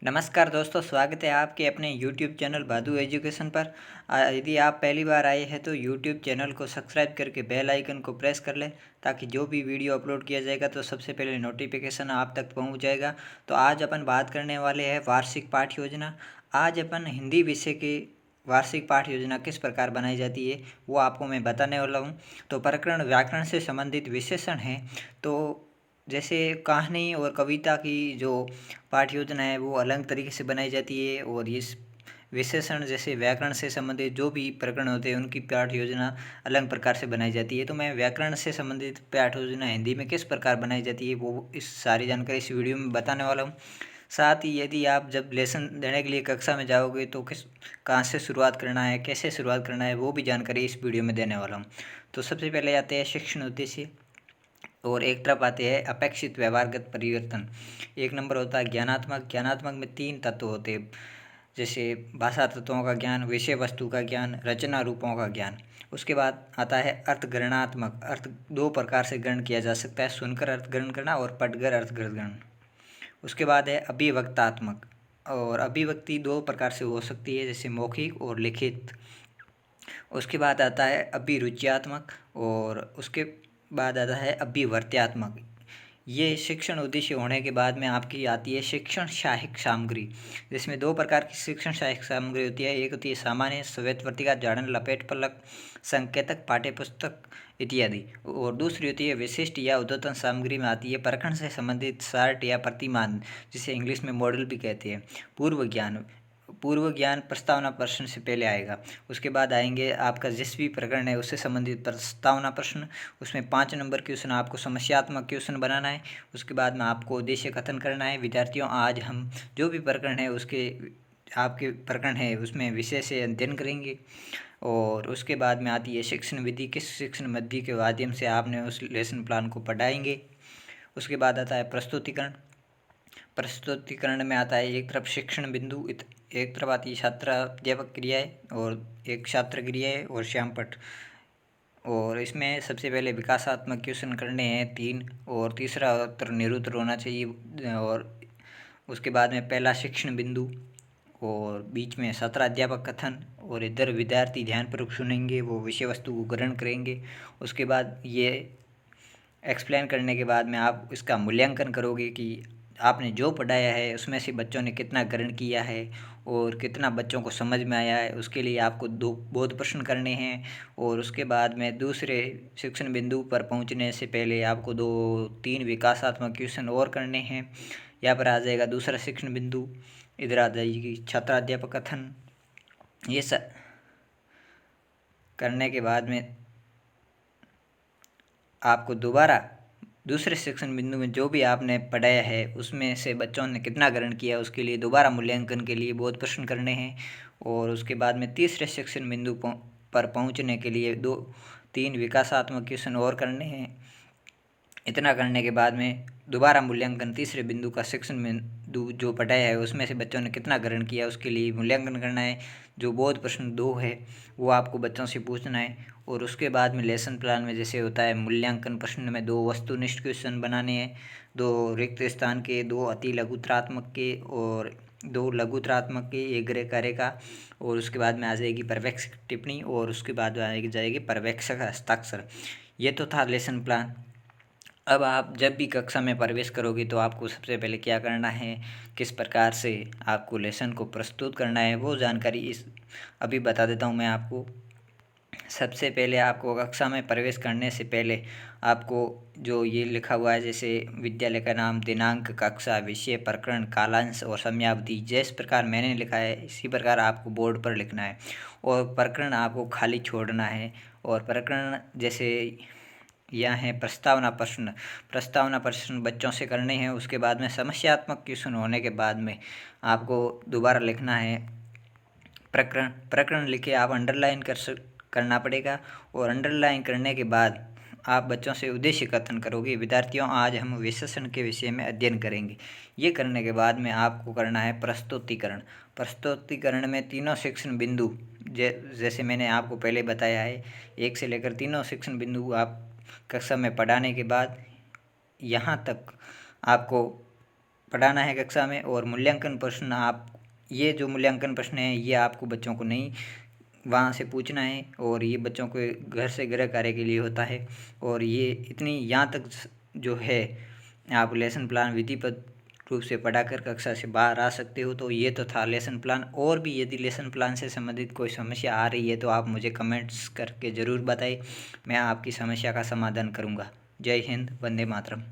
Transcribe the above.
नमस्कार दोस्तों, स्वागत है आपके अपने YouTube चैनल भादु एजुकेशन पर। यदि आप पहली बार आए हैं तो YouTube चैनल को सब्सक्राइब करके बेल आइकन को प्रेस कर लें, ताकि जो भी वीडियो अपलोड किया जाएगा तो सबसे पहले नोटिफिकेशन आप तक पहुंच जाएगा। तो आज अपन बात करने वाले हैं वार्षिक पाठ्य योजना। आज अपन हिंदी विषय की वार्षिक पाठ्य योजना किस प्रकार बनाई जाती है वो आपको मैं बताने वाला हूँ। तो प्रकरण व्याकरण से संबंधित विशेषण हैं। तो जैसे कहानी और कविता की जो पाठ्य योजना है वो अलग तरीके से बनाई जाती है, और इस विशेषण जैसे व्याकरण से संबंधित जो भी प्रकरण होते हैं उनकी पाठ्य योजना अलग प्रकार से बनाई जाती है। तो मैं व्याकरण से संबंधित पाठ्य योजना हिंदी में किस प्रकार बनाई जाती है वो इस सारी जानकारी इस वीडियो में बताने वाला हूँ। साथ ही यदि आप जब लेसन देने के लिए कक्षा में जाओगे तो कहाँ से शुरुआत करना है, कैसे शुरुआत करना है, वो भी जानकारी इस वीडियो में देने वाला हूँ। तो सबसे पहले आते हैं शिक्षण उद्देश्य, और एक तरफ आते हैं अपेक्षित व्यवहारगत परिवर्तन। एक नंबर होता है ज्ञानात्मक। ज्ञानात्मक में 3 तत्व होते हैं, जैसे भाषा तत्वों का ज्ञान, विषय वस्तु का ज्ञान, रचना रूपों का ज्ञान। उसके बाद आता है अर्थग्रहणात्मक। अर्थ 2 प्रकार से ग्रहण किया जा सकता है, सुनकर अर्थ ग्रहण करना और पढ़कर अर्थ ग्रहण। उसके बाद है अभिव्यक्तात्मक, और अभिव्यक्ति 2 प्रकार से हो सकती है, जैसे मौखिक और लिखित। उसके बाद आता है अभिरुच्यात्मक, और उसके बाद आता है अभिवर्त्यात्मक। ये शिक्षण उद्देश्य होने के बाद में आपकी आती है शिक्षण सहायक सामग्री, जिसमें 2 प्रकार की शिक्षण सहायक सामग्री होती है। एक होती है सामान्य श्वेतवर्तिका, जाड़न, लपेट, पलक, संकेतक, पाठ्यपुस्तक इत्यादि, और दूसरी होती है विशिष्ट या उद्यतन सामग्री में आती है प्रकरण से संबंधित चार्ट या प्रतिमान, जिसे इंग्लिश में मॉडल भी कहते हैं। पूर्व ज्ञान प्रस्तावना प्रश्न से पहले आएगा। उसके बाद आएंगे आपका जिस भी प्रकरण है उससे संबंधित प्रस्तावना प्रश्न। उसमें 5 नंबर क्वेश्चन आपको समस्यात्मक क्वेश्चन बनाना है। उसके बाद में आपको उद्देश्य कथन करना है। विद्यार्थियों, आज हम जो भी प्रकरण है उसके आपके प्रकरण है उसमें विषय से अध्ययन करेंगे। और उसके बाद में आती है शिक्षण विधि। किस शिक्षण विधि के माध्यम से आपने उस लेसन प्लान को पढ़ाएंगे। उसके बाद आता है प्रस्तुतिकरण। प्रस्तुतिकरण में आता है एक तरफ शिक्षण बिंदु, एक तरफ आती है छात्र अध्यापक क्रियाएँ, और एक छात्र क्रियाएँ और श्यामपट्ट। और इसमें सबसे पहले विकासात्मक क्वेश्चन करने हैं 3, और तीसरा उत्तर निरुत्तर होना चाहिए। और उसके बाद में पहला शिक्षण बिंदु, और बीच में सत्र अध्यापक कथन, और इधर विद्यार्थी ध्यानपूर्वक सुनेंगे, वो विषय वस्तु को ग्रहण करेंगे। उसके बाद ये एक्सप्लेन करने के बाद में आप इसका मूल्यांकन करोगे कि आपने जो पढ़ाया है उसमें से बच्चों ने कितना ग्रहण किया है और कितना बच्चों को समझ में आया है। उसके लिए आपको 2 बोध प्रश्न करने हैं। और उसके बाद में दूसरे शिक्षण बिंदु पर पहुंचने से पहले आपको 2-3 विकासात्मक क्वेश्चन और करने हैं। यहाँ पर आ जाएगा दूसरा शिक्षण बिंदु, इधर आ जाएगी छात्राध्यापक कथन। ये सब करने के बाद में आपको दोबारा दूसरे शिक्षण बिंदु में जो भी आपने पढ़ाया है उसमें से बच्चों ने कितना ग्रहण किया उसके लिए दोबारा मूल्यांकन के लिए बोध प्रश्न करने हैं। और उसके बाद में तीसरे शिक्षण बिंदु पर पहुंचने के लिए 2-3 विकासात्मक क्वेश्चन और करने हैं। इतना करने के बाद में दोबारा मूल्यांकन तीसरे बिंदु का शिक्षण बिंदु जो पढ़ाया है उसमें से बच्चों ने कितना ग्रहण किया उसके लिए मूल्यांकन करना है। जो बोध प्रश्न 2 है वो आपको बच्चों से पूछना है। और उसके बाद में लेसन प्लान में जैसे होता है मूल्यांकन प्रश्न में 2 वस्तुनिष्ठ क्वेश्चन बनाने हैं, 2 रिक्त स्थान के, 2 अति लघुत्रात्मक के, और 2 लघुत्रात्मक के, 1 गृह कार्य का। और उसके बाद में आ जाएगी पर्यवेक्षक टिप्पणी, और उसके बाद में जाएगी पर्यवेक्षक हस्ताक्षर। ये तो था लेसन प्लान। अब आप जब भी कक्षा में प्रवेश करोगे तो आपको सबसे पहले क्या करना है, किस प्रकार से आपको लेसन को प्रस्तुत करना है, वो जानकारी अभी बता देता हूँ मैं आपको। सबसे पहले आपको कक्षा में प्रवेश करने से पहले आपको जो ये लिखा हुआ है, जैसे विद्यालय का नाम, दिनांक, कक्षा, विषय, प्रकरण, कालांश और समयावधि, जिस प्रकार मैंने लिखा है इसी प्रकार आपको बोर्ड पर लिखना है। और प्रकरण आपको खाली छोड़ना है। और प्रकरण जैसे यह है प्रस्तावना प्रश्न। प्रस्तावना प्रश्न बच्चों से करने हैं। उसके बाद में समस्यात्मक क्वेश्चन होने के बाद में आपको दोबारा लिखना है प्रकरण। प्रकरण लिखे आप अंडरलाइन करना पड़ेगा। और अंडरलाइन करने के बाद आप बच्चों से उद्देश्य कथन करोगे, विद्यार्थियों आज हम विशेषण के विषय में अध्ययन करेंगे। ये करने के बाद में आपको करना है प्रस्तुतिकरण। प्रस्तुतिकरण में तीनों शिक्षण बिंदु जैसे मैंने आपको पहले बताया है, 1 से लेकर तीनों शिक्षण बिंदु आप कक्षा में पढ़ाने के बाद यहाँ तक आपको पढ़ाना है कक्षा में। और मूल्यांकन प्रश्न आप, ये जो मूल्यांकन प्रश्न है ये आपको बच्चों को नहीं वहाँ से पूछना है, और ये बच्चों के घर से गृह कार्य के लिए होता है। और ये इतनी यहाँ तक जो है आप लेसन प्लान विधिवत रूप से पढ़ाकर कक्षा से बाहर आ सकते हो। तो ये तो था लेसन प्लान। और भी यदि लेसन प्लान से संबंधित कोई समस्या आ रही है तो आप मुझे कमेंट्स करके ज़रूर बताएं, मैं आपकी समस्या का समाधान करूँगा। जय हिंद, वंदे मातरम।